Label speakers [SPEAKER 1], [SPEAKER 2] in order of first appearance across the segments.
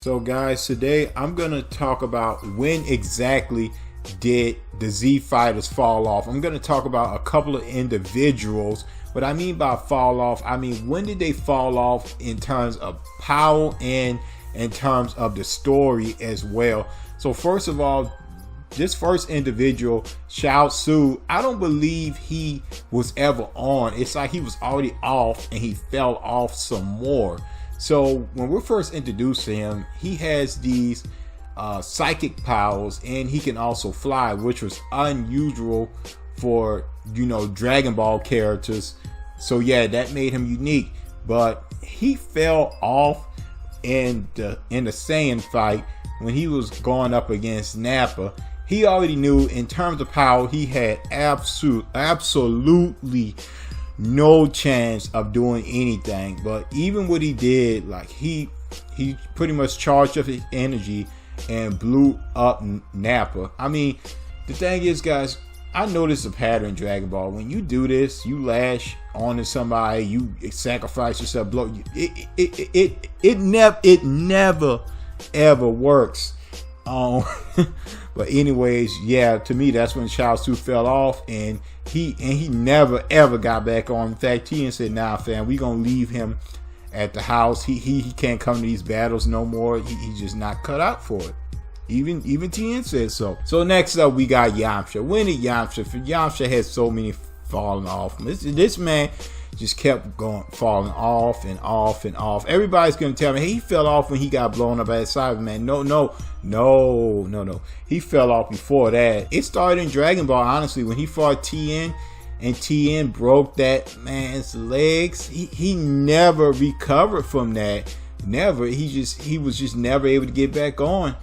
[SPEAKER 1] So guys, today I'm going to talk about when exactly did the Z Fighters fall off. I'm going to talk about a couple of individuals. What I mean by fall off, I mean when did they fall off in terms of power and in terms of the story as well. So first of all, this first individual, Shao Tzu, I don't believe he was ever on. It's like he was already off and he fell off some more. So when we're first introduced to him, he has these psychic powers and he can also fly, which was unusual for, Dragon Ball characters. So yeah, that made him unique. But he fell off in the Saiyan fight when he was going up against Nappa. He already knew in terms of power, he had absolutely no chance of doing anything. But even what he did, like he pretty much charged up his energy and blew up Nappa. I mean, the thing is, guys, I noticed a pattern in Dragon Ball. When you do this, you lash onto somebody, you sacrifice yourself, blow. It never ever works. But anyways, yeah, to me that's when Shao Tzu fell off, and he never ever got back on. In fact, Tien said, "Nah, fam, we gonna leave him at the house. He can't come to these battles no more. He's just not cut out for it." Even Tien said so. So next up we got Yamcha. When did Yamcha had so many falling off. This man just kept falling off and off and off. Everybody's gonna tell me, hey, he fell off when he got blown up at Cyberman. No. He fell off before that. It started in Dragon Ball, honestly, when he fought Tien and Tien broke that man's legs. He never recovered from that. Never. He was just never able to get back on.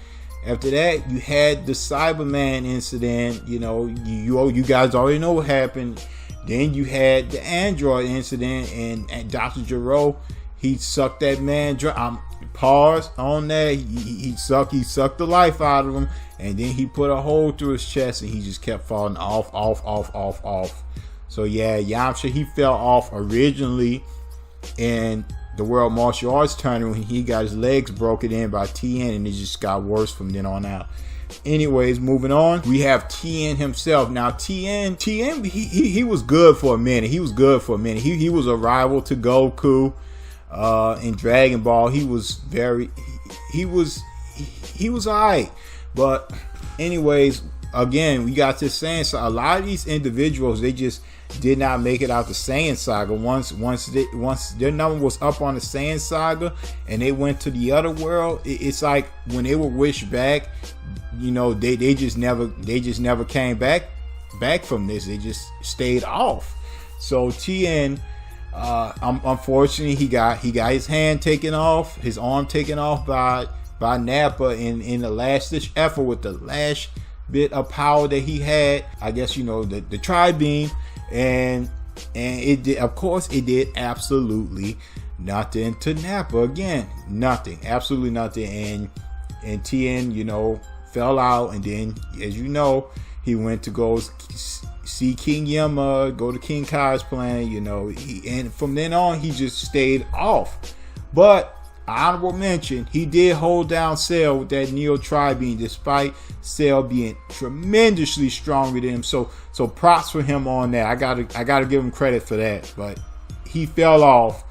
[SPEAKER 1] After that, you had the Cyberman incident. You guys already know what happened. Then you had the android incident, and Dr. Gero, he sucked that man dry. Pause on that. He sucked the life out of him, and then he put a hole through his chest, and he just kept falling off. So yeah, Yamcha, he fell off originally in the World Martial Arts Tournament when he got his legs broken in by Tien, and it just got worse from then on out. Anyways, moving on, we have Tien himself. Now Tien, he was good for a minute. He was a rival to Goku in Dragon Ball. He was alright. But anyways, again, we got this saying, so a lot of these individuals, they just did not make it out the Saiyan Saga. Once their number was up on the Saiyan Saga and they went to the other world, it's like when they were wished back, they just never came back from this. They just stayed off. So Tien, unfortunately, he got his hand taken off, his arm taken off by Nappa in the last ditch effort with the last bit of power that he had. I guess the Tri-Beam. And it did, of course, it did absolutely nothing to Nappa. Again, nothing, absolutely nothing. And Tien, fell out, and then, as he went to go see King Yama, go to King Kai's planet. And from then on, he just stayed off. But honorable mention, he did hold down Cell with that Neo Tri-Beam, despite Cell being tremendously stronger than him. So props for him on that. I gotta give him credit for that. But he fell off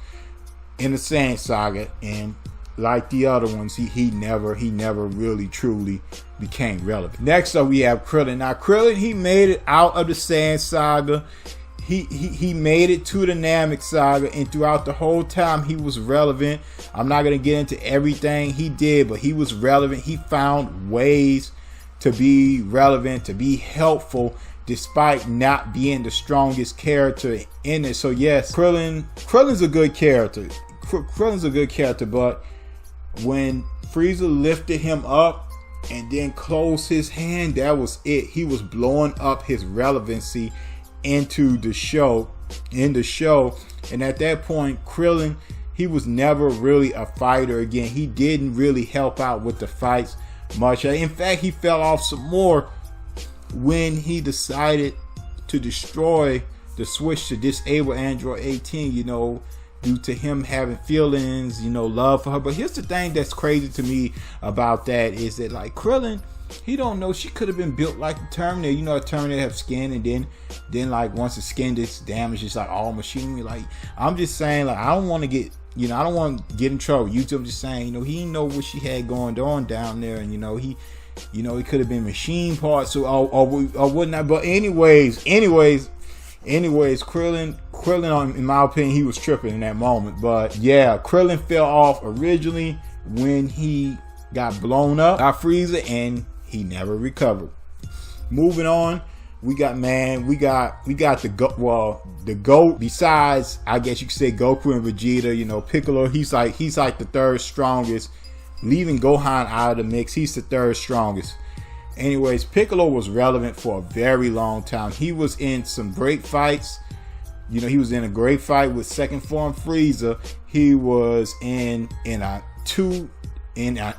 [SPEAKER 1] in the Saiyan Saga, and like the other ones, he never really truly became relevant. Next up, we have Krillin. Now Krillin, he made it out of the Saiyan Saga. He made it to the Namek Saga, and throughout the whole time he was relevant. I'm not going to get into everything he did, but he was relevant. He found ways to be relevant, to be helpful, despite not being the strongest character in it. So yes, Krillin's a good character. But when Frieza lifted him up and then closed his hand, that was it. He was blowing up his relevancy in the show, and at that point, Krillin, he was never really a fighter again. He didn't really help out with the fights much. In fact, he fell off some more when he decided to destroy the switch to disable Android 18. due to him having feelings, love for her. But here's the thing that's crazy to me about that is that, like, Krillin, he don't know she could have been built like the Terminator. A Terminator have skin, and then like once the skin gets damaged, it's like all machinery. Like, I'm just saying, like, I don't want to get, I don't want to get in trouble. YouTube, I'm just saying, he didn't know what she had going on down there, and he could have been machine parts or whatnot. But anyways, Krillin, in my opinion, he was tripping in that moment. But yeah, Krillin fell off originally when he got blown up by Frieza, and he never recovered. Moving on, we got the GOAT. Besides, I guess you could say Goku and Vegeta. Piccolo, he's like the third strongest. Leaving Gohan out of the mix, he's the third strongest. Anyways, Piccolo was relevant for a very long time. He was in some great fights. He was in a great fight with second form Frieza. He was in an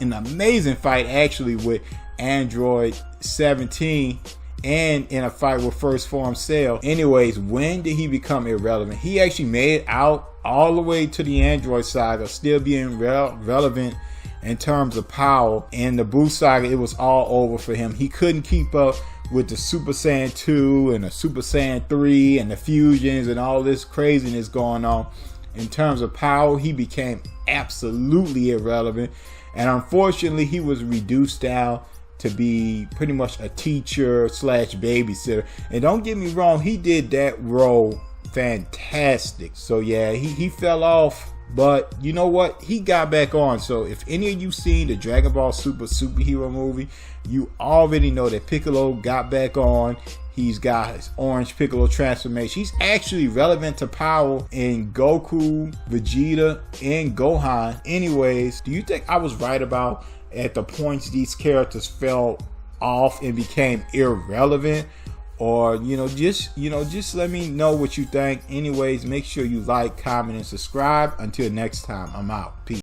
[SPEAKER 1] amazing fight actually with Android 17, and in a fight with first form Cell. Anyways, when did he become irrelevant? He actually made it out all the way to the Android saga, still being relevant in terms of power. In the Buu saga, it was all over for him. He couldn't keep up with the Super Saiyan 2 and the Super Saiyan 3 and the fusions and all this craziness going on. In terms of power, he became absolutely irrelevant, and unfortunately he was reduced down to be pretty much a teacher / babysitter. And don't get me wrong, he did that role fantastic. So yeah, he fell off, but you know what, he got back on. So if any of you seen the Dragon Ball Super superhero movie, you already know that Piccolo got back on. He's got his Orange Piccolo transformation. He's actually relevant to power in Goku, Vegeta, and Gohan. Anyways, do you think I was right about at the points these characters fell off and became irrelevant? Or just let me know what you think. Anyways, make sure you like, comment, and subscribe. Until next time, I'm out. Peace.